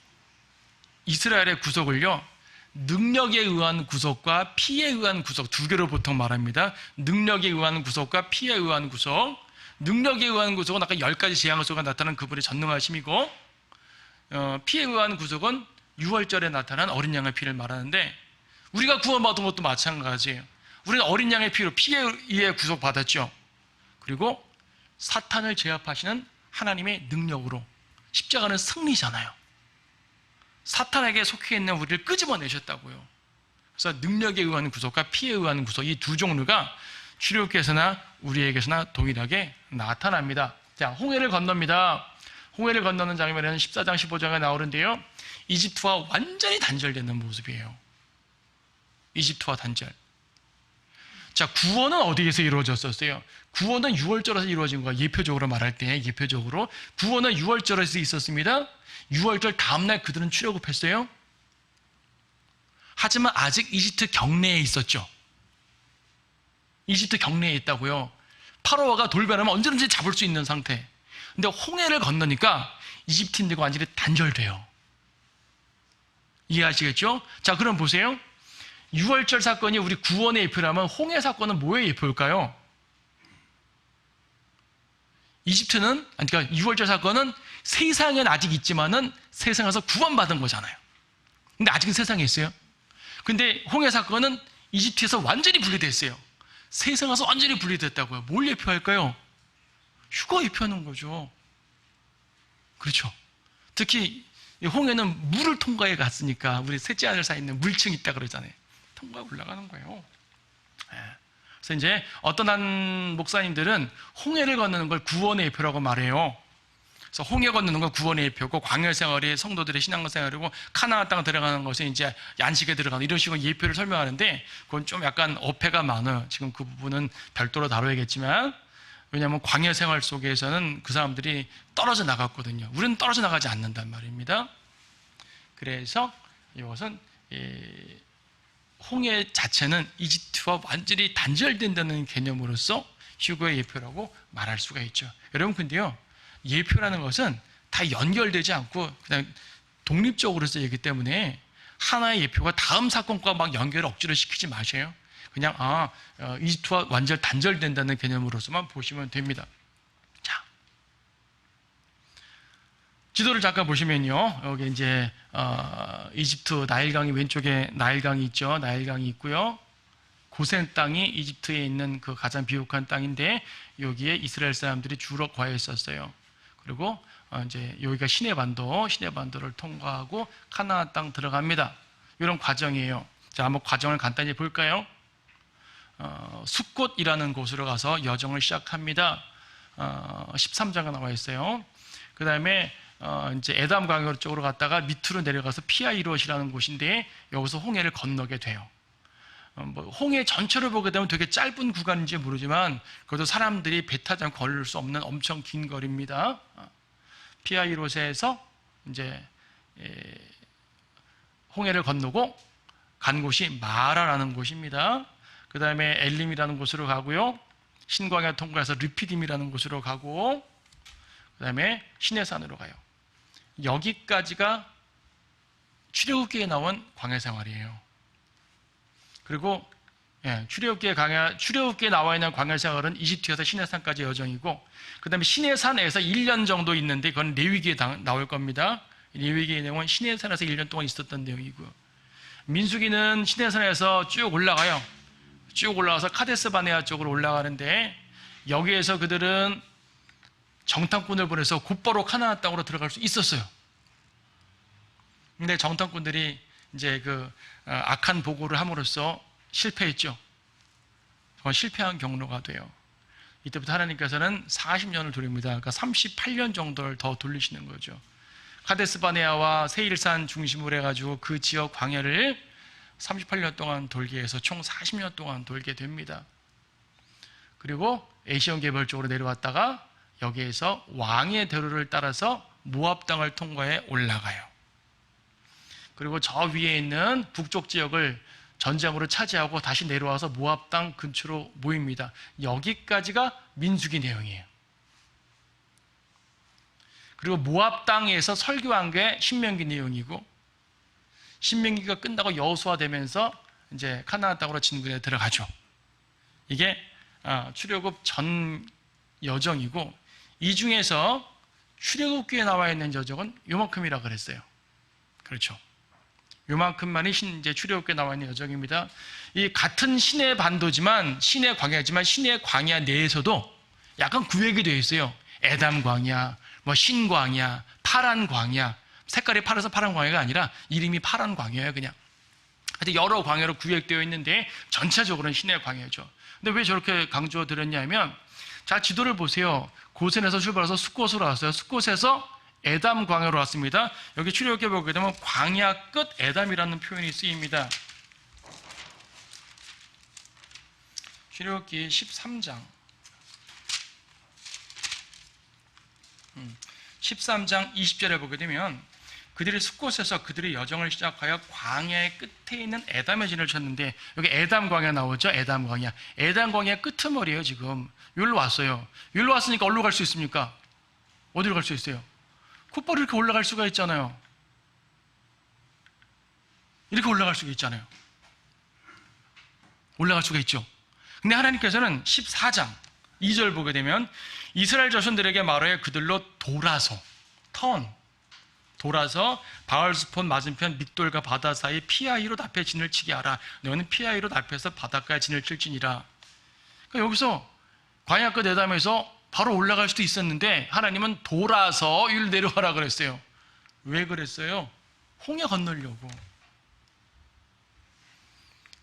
이스라엘의 구속을요, 능력에 의한 구속과 피에 의한 구속 두 개로 보통 말합니다. 능력에 의한 구속과 피에 의한 구속. 능력에 의한 구속은 아까 10가지 재앙 속에 나타난 그분의 전능하심이고, 피에 의한 구속은 유월절에 나타난 어린 양의 피를 말하는데, 우리가 구원받은 것도 마찬가지예요. 우리는 어린 양의 피로 피에 의해 구속받았죠. 그리고 사탄을 제압하시는 하나님의 능력으로, 십자가는 승리잖아요. 사탄에게 속해 있는 우리를 끄집어내셨다고요. 그래서 능력에 의한 구속과 피에 의한 구속, 이 두 종류가 출애굽기에서나 우리에게서나 동일하게 나타납니다. 자, 홍해를 건넙니다. 홍해를 건너는 장면에는 14장 15장에 나오는데요, 이집트와 완전히 단절되는 모습이에요. 이집트와 단절. 자, 구원은 어디에서 이루어졌었어요? 구원은 유월절에서 이루어진 거야. 예표적으로 말할 때, 예표적으로 구원은 유월절에서 있었습니다. 유월절 다음날 그들은 출애굽했어요. 하지만 아직 이집트 경내에 있었죠. 이집트 경내에 있다고요. 파로와가 돌변하면 언제든지 잡을 수 있는 상태. 근데 홍해를 건너니까 이집트인들과 완전히 단절돼요. 이해하시겠죠? 자, 그럼 보세요. 유월절 사건이 우리 구원의 예표라면 홍해 사건은 뭐의 예표일까요? 이집트는, 그러니까 유월절 사건은 세상엔 아직 있지만은 세상에서 구원받은 거잖아요. 근데 아직은 세상에 있어요. 근데 홍해 사건은 이집트에서 완전히 분리됐어요. 세상에서 완전히 분리됐다고요. 뭘 예표할까요? 휴거 예표하는 거죠. 그렇죠. 특히 홍해는 물을 통과해 갔으니까 우리 셋째 하늘 사이에 있는 물층이 있다 그러잖아요. 통과 올라가는 거예요. 그래서 이제 어떤 한 목사님들은 홍해를 건너는 걸 구원의 예표라고 말해요. 그래서 홍해 건너는 건 구원의 예표고, 광야 생활이 성도들의 신앙생활이고, 카나안 땅 들어가는 것은 이제 안식에 들어가는 이런 식으로 예표를 설명하는데, 그건 좀 약간 어폐가 많아요. 지금 그 부분은 별도로 다뤄야겠지만, 왜냐하면 광야 생활 속에서는 그 사람들이 떨어져 나갔거든요. 우리는 떨어져 나가지 않는단 말입니다. 그래서 이것은 홍해 자체는 이집트와 완전히 단절된다는 개념으로서 휴거의 예표라고 말할 수가 있죠. 여러분, 근데요, 예표라는 것은 다 연결되지 않고 그냥 독립적으로 쓰이기 때문에 하나의 예표가 다음 사건과 막 연결을 억지로 시키지 마세요. 그냥 이집트와 완전 단절된다는 개념으로서만 보시면 됩니다. 자, 지도를 잠깐 보시면요, 여기 이제 이집트 나일강이 왼쪽에 나일강이 있죠. 나일강이 있고요. 고센 땅이 이집트에 있는 그 가장 비옥한 땅인데, 여기에 이스라엘 사람들이 주로 거했었어요. 그리고 이제 여기가 시내반도를 통과하고 카나안 땅 들어갑니다. 이런 과정이에요. 자, 한번 과정을 간단히 볼까요? 숫곳이라는 곳으로 가서 여정을 시작합니다. 13장에 나와 있어요. 그 다음에 이제 에담 강요 쪽으로 갔다가 밑으로 내려가서 피아이롯이라는 곳인데, 여기서 홍해를 건너게 돼요. 홍해 전체를 보게 되면 되게 짧은 구간인지 모르지만 그래도 사람들이 배 타지 않고 걸을 수 없는 엄청 긴 거리입니다. 피아이롯에서 이제 홍해를 건너고 간 곳이 마라라는 곳입니다. 그 다음에 엘림이라는 곳으로 가고요. 신광야 통과해서 르피딤이라는 곳으로 가고, 그 다음에 시내산으로 가요. 여기까지가 출애굽기에 나온 광야 생활이에요. 그리고 출애굽기에 나와 있는 광야 생활은 이집트에서 시내산까지 여정이고, 그 다음에 시내산에서 1년 정도 있는데 그건 레위기에 나올 겁니다. 레위기의 내용은 시내산에서 1년 동안 있었던 내용이고요. 민수기는 시내산에서 쭉 올라가요. 쭉 올라가서 카데스 바네아 쪽으로 올라가는데, 여기에서 그들은 정탐꾼을 보내서 곧바로 카나안 땅으로 들어갈 수 있었어요. 근데 정탐꾼들이 이제 악한 보고를 함으로써 실패했죠. 실패한 경로가 돼요. 이때부터 하나님께서는 40년을 돌립니다. 그러니까 38년 정도를 더 돌리시는 거죠. 카데스바네아와 세일산 중심으로 해가지고 그 지역 광야를 38년 동안 돌게 해서 총 40년 동안 돌게 됩니다. 그리고 에시온 개벌 쪽으로 내려왔다가 여기에서 왕의 대로를 따라서 모압 땅을 통과해 올라가요. 그리고 저 위에 있는 북쪽 지역을 전장으로 차지하고 다시 내려와서 모압 땅 근처로 모입니다. 여기까지가 민수기 내용이에요. 그리고 모압 땅에서 설교한 게 신명기 내용이고, 신명기가 끝나고 여호수아 되면서 이제 가나안 땅으로 진군에 들어가죠. 이게 출애굽 전 여정이고, 이 중에서 출애굽기에 나와 있는 여정은 요만큼이라 그랬어요. 그렇죠. 요만큼만이 이제 출애굽기에 나와 있는 여정입니다. 이 같은 신의 반도지만, 신의 광야지만 신의 광야 내에서도 약간 구획이 되어 있어요. 에담 광야, 신 광야, 파란 광야. 색깔이 파래서 파란 광야가 아니라 이름이 파란 광야예요, 그냥. 하여튼 여러 광야로 구획되어 있는데 전체적으로는 신의 광야죠. 근데 왜 저렇게 강조 드렸냐면, 자, 지도를 보세요. 고센에서 출발해서 숫곳으로 왔어요. 숫곳에서 에담 광야로 왔습니다. 여기 출애굽기에 보게 되면 광야 끝 에담이라는 표현이 쓰입니다. 출애굽기 13장 13장 20절에 보게 되면, 그들이 숫곳에서 그들의 여정을 시작하여 광야의 끝에 있는 에담의 진을 쳤는데, 여기 에담 광야 나오죠? 에담 광야. 에담 광야 끄트머리예요. 지금 여기로 왔어요. 여기로 왔으니까 어디로 갈 수 있습니까? 어디로 갈 수 있어요? 곧바로 이렇게 올라갈 수가 있잖아요. 이렇게 올라갈 수가 있잖아요. 올라갈 수가 있죠. 근데 하나님께서는 14장 2절 보게 되면, 이스라엘 자손들에게 말하여 그들로 돌아서 바알스폰 맞은편 믹돌과 바다 사이 피하히롯 앞에 진을 치게 하라. 너는 피하히롯 앞에서 바닷가에 진을 칠지니라. 그러니까 여기서 광야 끝 에담에서 바로 올라갈 수도 있었는데, 하나님은 돌아서 이리로 내려가라 그랬어요. 왜 그랬어요? 홍해 건너려고.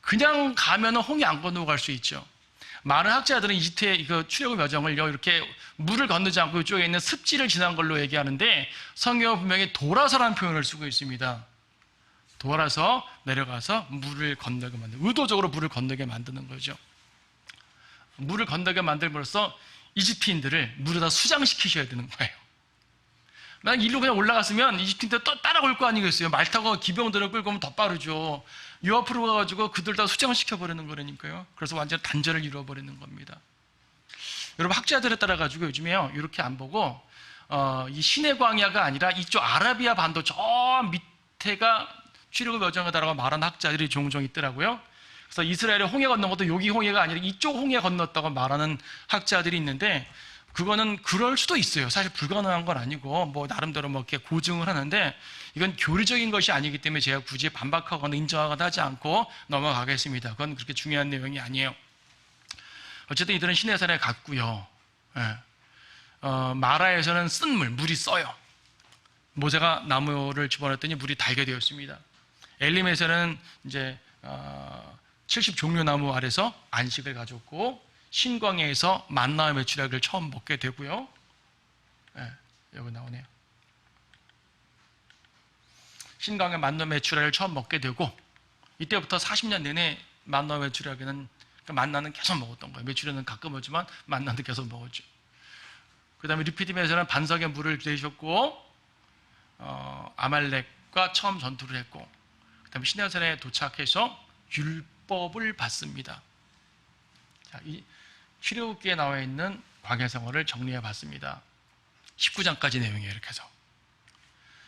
그냥 가면은 홍해 안 건너고 갈 수 있죠. 많은 학자들은 이집트의 출애굽 여정을요, 이렇게 물을 건너지 않고 이쪽에 있는 습지를 지난 걸로 얘기하는데, 성경은 분명히 돌아서라는 표현을 쓰고 있습니다. 돌아서 내려가서 물을 건너게 만드는, 의도적으로 물을 건너게 만드는 거죠. 물을 건너게 만들므로써 이집트인들을 물에다 수장시키셔야 되는 거예요. 만약 일로 그냥 올라갔으면 이집트인들 또 따라올 거 아니겠어요? 말 타고 기병들을 끌고 오면 더 빠르죠. 요 앞으로 가가지고 그들 다 수장시켜버리는 거라니까요. 그래서 완전 단절을 이루어버리는 겁니다. 여러분, 학자들에 따라가지고 요즘에요, 이렇게 안 보고 이 신의 광야가 아니라 이쪽 아라비아 반도 저 밑에가 출애굽 여정이다라고 말하는 학자들이 종종 있더라고요. 그래서 이스라엘의 홍해 건넌 것도 여기 홍해가 아니라 이쪽 홍해 건넜다고 말하는 학자들이 있는데, 그거는 그럴 수도 있어요. 사실 불가능한 건 아니고, 나름대로 이렇게 고증을 하는데, 이건 교리적인 것이 아니기 때문에 제가 굳이 반박하거나 인정하거나 하지 않고 넘어가겠습니다. 그건 그렇게 중요한 내용이 아니에요. 어쨌든 이들은 시내산에 갔고요. 마라에서는 쓴 물이 써요. 모세가 나무를 집어넣었더니 물이 달게 되었습니다. 엘림에서는 이제 70종려나무 아래서 안식을 가졌고, 신광야에서 만나와 메추라기를 처음 먹게 되고요. 여기 나오네요. 신광야 만나와 메추라기를 처음 먹게 되고, 이때부터 40년 내내 만나와 메추라기는, 만나는 계속 먹었던 거예요. 메추라기는 가끔 먹지만 만나는 계속 먹었죠. 그 다음에 르피딤에서는 반석의 물을 드셨고, 아말렉과 처음 전투를 했고, 그 다음에 시내산에 도착해서 율법을 받습니다. 자, 이 출애굽기에 나와 있는 광야 생활을 정리해 봤습니다. 19장까지 내용이에요. 이렇게 해서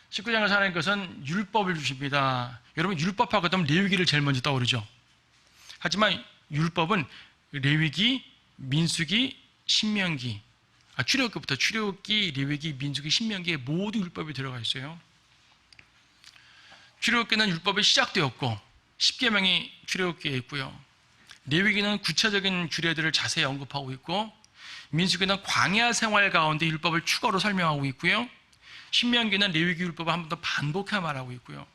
19장에서 하는 것은 율법을 주십니다. 여러분, 율법하고 하면 레위기를 제일 먼저 떠오르죠. 하지만 율법은 레위기, 민수기, 신명기, 출애굽기부터 출애굽기, 레위기, 민수기, 신명기에 모두 율법이 들어가 있어요. 출애굽기는 율법이 시작되었고, 십계명이 출애굽기에 있고요. 레위기는 구체적인 규례들을 자세히 언급하고 있고, 민수기는 광야 생활 가운데 율법을 추가로 설명하고 있고요. 신명기는 레위기 율법을 한 번 더 반복해 말하고 있고요.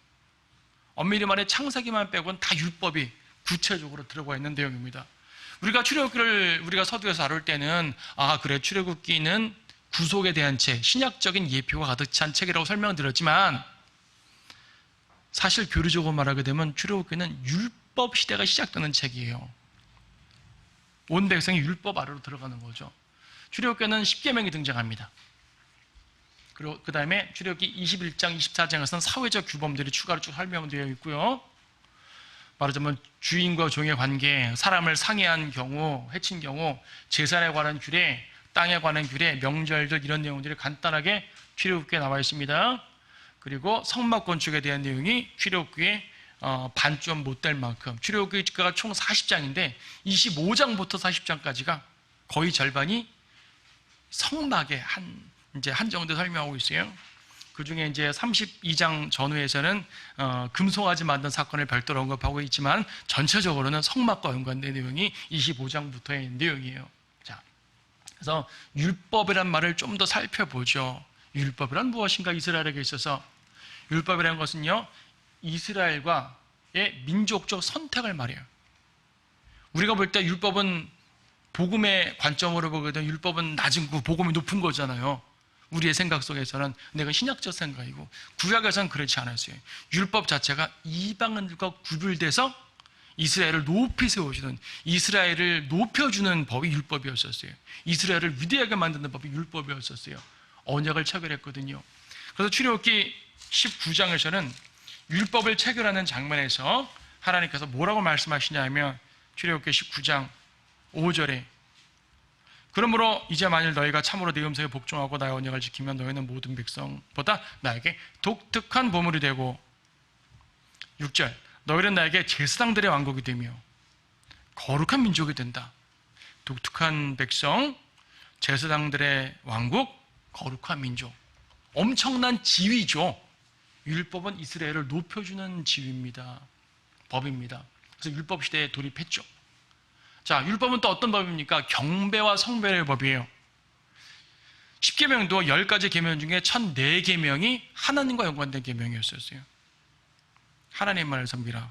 엄밀히 말해 창세기만 빼고는 다 율법이 구체적으로 들어가 있는 내용입니다. 우리가 출애굽기를 우리가 서두에서 다룰 때는 그래 출애굽기는 구속에 대한 책, 신약적인 예표가 가득 찬 책이라고 설명드렸지만 사실 교리적으로 말하게 되면 출애굽기는 율법 시대가 시작되는 책이에요. 온 백성이 율법 아래로 들어가는 거죠. 출애굽기는 십계명이 등장합니다. 그리고 그 다음에 출애굽기 21장, 24장에서는 사회적 규범들이 추가로 쭉 설명되어 있고요. 말하자면 주인과 종의 관계, 사람을 상해한 경우, 해친 경우, 제사에 관한 규례, 땅에 관한 규례, 명절들 이런 내용들이 간단하게 출애굽기에 나와 있습니다. 그리고 성막 건축에 대한 내용이 출애굽기에 반쯤 못 될 만큼, 출애굽기가 총 40장인데 25장부터 40장까지가 거의 절반이 성막의 한 정도 설명하고 있어요. 그 중에 이제 32장 전후에서는 금송아지 만든 사건을 별도로 언급하고 있지만 전체적으로는 성막과 연관된 내용이 25장부터의 내용이에요. 자, 그래서 율법이란 말을 좀 더 살펴보죠. 율법이란 무엇인가? 이스라엘에게 있어서 율법이라는 것은요, 이스라엘과의 민족적 선택을 말해요. 우리가 볼 때 율법은 복음의 관점으로 보게 되면 율법은 낮은 거, 복음이 높은 거잖아요. 우리의 생각 속에서는. 내가 신약적 생각이고, 구약에서는 그렇지 않았어요. 율법 자체가 이방인들과 구별돼서 이스라엘을 높이 세워주는, 이스라엘을 높여주는 법이 율법이었었어요. 이스라엘을 위대하게 만드는 법이 율법이었었어요. 언약을 체결했거든요. 그래서 출애굽기 19장에서는 율법을 체결하는 장면에서 하나님께서 뭐라고 말씀하시냐면 출애굽기 19장 5절에 그러므로 이제 만일 너희가 참으로 내 음성에 복종하고 나의 언약을 지키면 너희는 모든 백성보다 나에게 독특한 보물이 되고, 6절 너희는 나에게 제사장들의 왕국이 되며 거룩한 민족이 된다. 독특한 백성, 제사장들의 왕국, 거룩한 민족. 엄청난 지위죠. 율법은 이스라엘을 높여주는 지위입니다. 법입니다. 그래서 율법 시대에 돌입했죠. 자, 율법은 또 어떤 법입니까? 경배와 성별의 법이에요. 10계명도 10가지 계명 중에 첫 4계명이 하나님과 연관된 계명이었어요. 하나님만을 섬기라.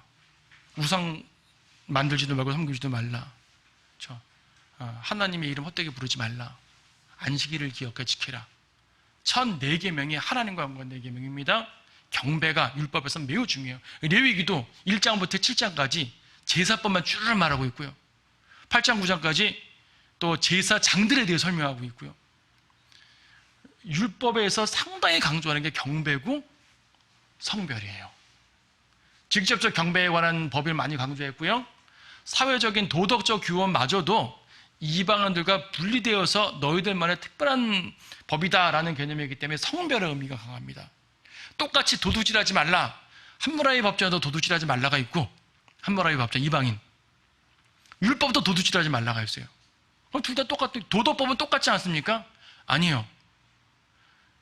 우상 만들지도 말고 섬기지도 말라. 하나님의 이름 헛되게 부르지 말라. 안식일을 기억해 지키라. 첫 4계명이 하나님과 연관된 계명입니다. 경배가 율법에서 매우 중요해요. 레위기도 1장부터 7장까지 제사법만 쭉 말하고 있고요. 8장 9장까지 또 제사장들에 대해 설명하고 있고요. 율법에서 상당히 강조하는 게 경배고 성별이에요. 직접적 경배에 관한 법을 많이 강조했고요. 사회적인 도덕적 규범마저도 이방인들과 분리되어서 너희들만의 특별한 법이다라는 개념이기 때문에 성별의 의미가 강합니다. 똑같이 도둑질하지 말라. 함무라비 법전에도 도둑질하지 말라가 있고, 함무라비 법전 이방인, 율법도 도둑질하지 말라가 있어요. 둘 다 똑같아요. 도덕법은 똑같지 않습니까? 아니에요.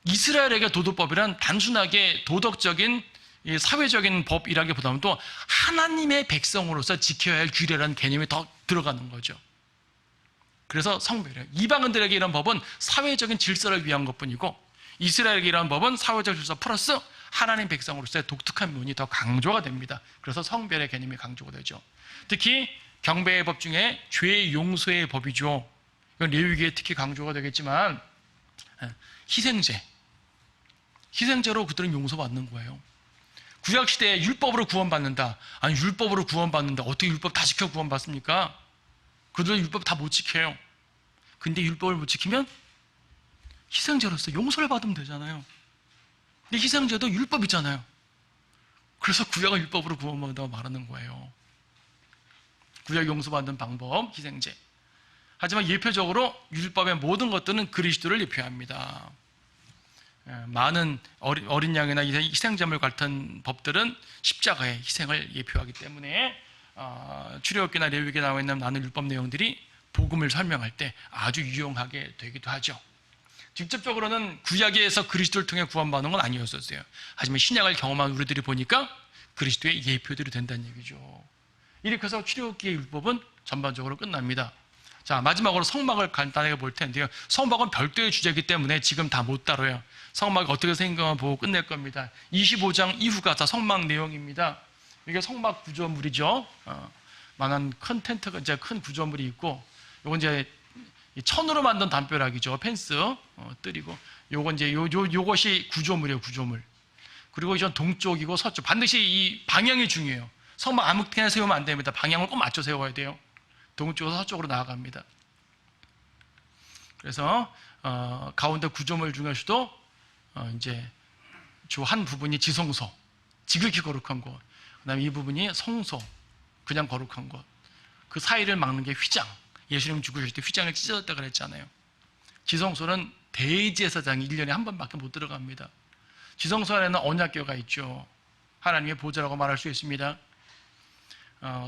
이스라엘에게 도덕법이란 단순하게 도덕적인 사회적인 법이라기보다는 또 하나님의 백성으로서 지켜야 할 규례라는 개념이 더 들어가는 거죠. 그래서 성별이에요. 이방인들에게 이런 법은 사회적인 질서를 위한 것뿐이고, 이스라엘에게 이런 법은 사회적 질서 플러스 하나님 백성으로서의 독특한 면이 더 강조가 됩니다. 그래서 성별의 개념이 강조가 되죠. 특히 경배의 법 중에 죄 용서의 법이죠. 이건 레위기에 특히 강조가 되겠지만, 희생제로 그들은 용서받는 거예요. 구약시대에 율법으로 구원받는다. 아니, 율법으로 구원받는다. 어떻게 율법 다 지켜 구원받습니까? 그들은 율법 다 못 지켜요. 근데 율법을 못 지키면 희생제로서 용서를 받으면 되잖아요. 근데 희생제도 율법이잖아요. 그래서 구약은 율법으로 구원받는다고 말하는 거예요. 구약 용서받는 방법, 희생제. 하지만 예표적으로 율법의 모든 것들은 그리스도를 예표합니다. 많은 어린 양이나 희생제물 같은 법들은 십자가의 희생을 예표하기 때문에 출애굽기나 레위기에 나와 있는 많은 율법 내용들이 복음을 설명할 때 아주 유용하게 되기도 하죠. 직접적으로는 구약에서 그리스도를 통해 구원받는 건 아니었었어요. 하지만 신약을 경험한 우리들이 보니까 그리스도의 예표들이 된다는 얘기죠. 이렇게 해서 출애굽기의 율법은 전반적으로 끝납니다. 자, 마지막으로 성막을 간단하게 볼 텐데요. 성막은 별도의 주제이기 때문에 지금 다 못 다뤄요. 성막이 어떻게 생긴가 보고 끝낼 겁니다. 25장 이후가 다 성막 내용입니다. 이게 성막 구조물이죠. 만한 큰 텐트가 이제 큰 구조물이 있고, 요건 이제 천으로 만든 담벼락이죠. 펜스 뜰이고, 요건 이제 요것이 구조물이에요. 구조물. 그리고 이전 동쪽이고 서쪽. 반드시 이 방향이 중요해요. 성막 아무 때나 세우면 안 됩니다. 방향을 꼭 맞춰 세워야 돼요. 동쪽에서 서쪽으로 나아갑니다. 그래서 가운데 구조물 중에서도 이제 주 한 부분이 지성소, 지극히 거룩한 곳. 그다음에 이 부분이 성소, 그냥 거룩한 곳. 그 사이를 막는 게 휘장. 예수님 죽으실 때 휘장을 찢어졌다 그랬잖아요. 지성소는 대제사장이 1년에 한 번밖에 못 들어갑니다. 지성소 안에는 언약궤가 있죠. 하나님의 보좌라고 말할 수 있습니다.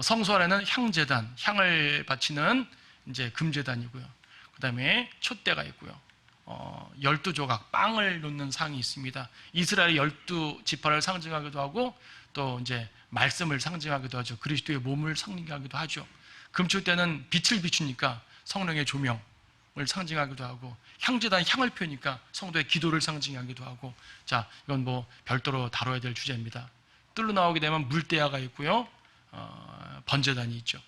성소 안에는 향제단, 향을 바치는 이제 금제단이고요. 그 다음에 촛대가 있고요. 12조각, 빵을 놓는 상이 있습니다. 이스라엘의 12지파를 상징하기도 하고, 또 이제 말씀을 상징하기도 하죠. 그리스도의 몸을 상징하기도 하죠. 금초대는 빛을 비추니까 성령의 조명을 상징하기도 하고, 향제단 향을 피우니까 성도의 기도를 상징하기도 하고. 자, 이건 뭐 별도로 다뤄야 될 주제입니다. 뜰로 나오게 되면 물대야가 있고요. 번제단이 있죠.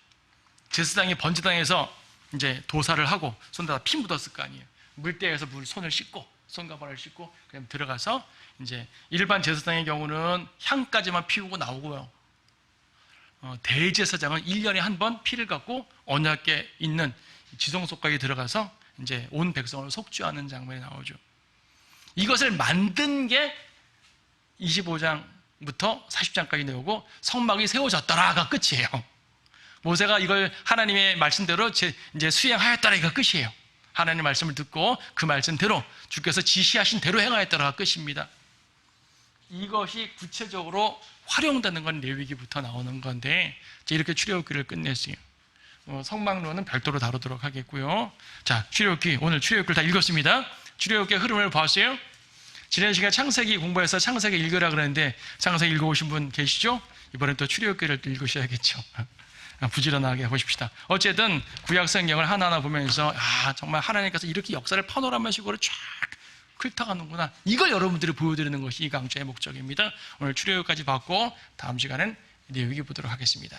제사장이 번제단에서 이제 도사를 하고 손에다 피 묻었을 거 아니에요. 물대야에서 손을 씻고, 손과 발을 씻고 그냥 들어가서, 이제 일반 제사장의 경우는 향까지만 피우고 나오고요. 대제사장은 1년에 한 번 피를 갖고 언약궤 있는 지성소까지 들어가서 이제 온 백성을 속죄하는 장면이 나오죠. 이것을 만든 게 25장부터 40장까지 나오고, 성막이 세워졌더라가 끝이에요. 모세가 이걸 하나님의 말씀대로 이제 수행하였더라가 끝이에요. 하나님의 말씀을 듣고 그 말씀대로 주께서 지시하신 대로 행하였더라가 끝입니다. 이것이 구체적으로 활용되는 건 레위기부터 나오는 건데, 이렇게 출애굽기를 끝냈어요. 성막론은 별도로 다루도록 하겠고요. 자, 출애굽기, 오늘 출애굽기를 다 읽었습니다. 출애굽기의 흐름을 봤어요. 지난 시간에 창세기 공부해서 창세기 읽으라 그랬는데 창세기 읽어오신 분 계시죠? 이번엔 또 출애굽기를 읽으셔야겠죠. 부지런하게 보십시다. 어쨌든 구약 성경을 하나하나 보면서 정말 하나님께서 이렇게 역사를 파노라마식으로 쫙 훑어가는구나, 이걸 여러분들이 보여드리는 것이 이 강좌의 목적입니다. 오늘 출애굽까지 봤고 다음 시간엔 레위기 보도록 하겠습니다.